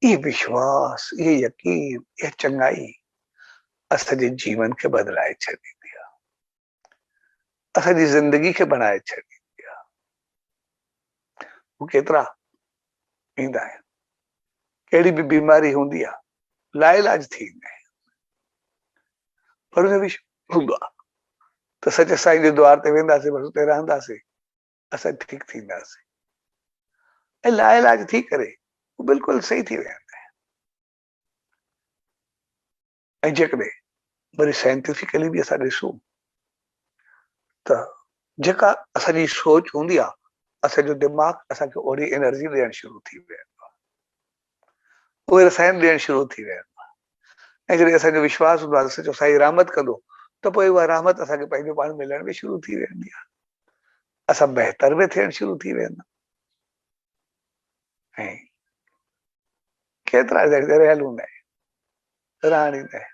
ये विश्वास, ये यकीन, ये चंगाई असांजे जीवन खे बदलाए छॾींदी आहे, असांजी ज़िंदगी खे बणाए छॾींदी आहे। हू केतिरा ईंदा आहिनि, कहिड़ी बि बीमारी हूंदी आहे लाइलाज थी ईंदा आहिनि, पर हुन विश्वास हूंदो आहे त सच साईं जे द्वार ते वेंदासीं, बसि उते रहंदासीं, असां ठीकु थींदासीं ऐं लाइलाज थी करे हू बिल्कुलु सही थी वेंदा आहिनि। ऐं जेकॾहिं वरी साइंटिफिकली बि असां ॾिसूं त जेका असांजी सोच हूंदी आहे, असांजो दिमाग़ असांखे ओड़ी एनर्जी ॾियणु शुरू थी वेंदो आहे, उहे रसायन ॾियणु शुरू थी वेंदो आहे। ऐं जॾहिं असांजो विश्वास हूंदो आहे सचो साईं रहमत कंदो, त पोइ उहा रहमत असांखे पंहिंजो पाण मिलण बि शुरू थी वेंदी आहे, असां बहितर बि थियणु शुरू थी वेंदा। ऐं केतिरा रहियल हूंदा आहिनि, रहण ईंदा आहिनि,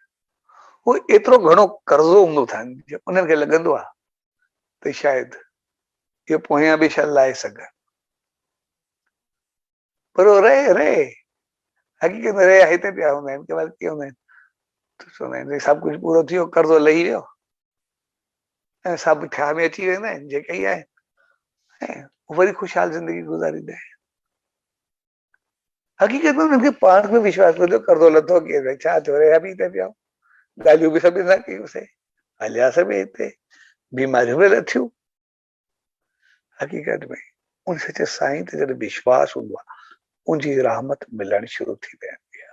उहो एतिरो घणो कर्ज़ो हूंदो अथनि, उन्हनि खे लॻंदो आहे त शायदि इहो पोयां बि छा लाहे सघनि, पर उहो रहे हक़ीक़त में रहे हिते पिया हूंदा आहिनि, केवल कीअं हूंदा आहिनि, चवंदा आहिनि सभु कुझु पूरो थी वियो, कर्ज़ो लही वियो ऐं सभु ठाह में अची वेंदा आहिनि जेके ई आहिनि, ऐं वरी ख़ुशहाल ज़िंदगी गुज़ारींदा आहिनि। हक़ीक़त में उन्हनि खे पाण में विश्वास पियो कर्ज़ो लथो कीअं, छा थियो, रहिया बि हिते पिया, ॻाल्हियूं बि सभिनि सां कयूंसीं, हलियासीं बि हिते, बीमारियूं बि लथियूं। हक़ीक़त में उन सचे साईं ते जॾहिं विश्वास हूंदो आहे, उनजी रहमत मिलणु शुरू थी वेंदी आहे,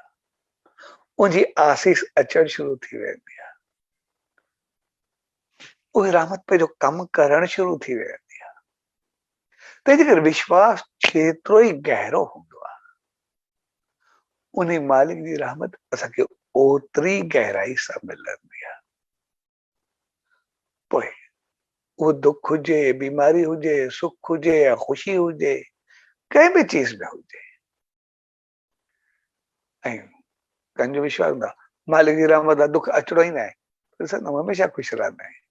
उनजी आसीस अचणु शुरू थी वेंदी आहे, उहे रहमत पंहिंजो कमु करणु शुरू थी वेंदी आहे। तंहिंजे करे विश्वास जेतिरो ई गहरो हूंदो आहे, उन मालिक जी रहमत असांखे ओतिरी गहराई सां मिलंदी आहे। पोइ उहो दुख हुजे, बीमारी हुजे, सुख हुजे या ख़ुशी हुजे, कंहिं बि चीज़ में हुजे, ऐं कंहिंजो विश्वास हूंदो आहे मालिक जी रहमत आहे, दुख अचिणो ई न आहे, हमेशह ख़ुशि रहंदा आहिनि।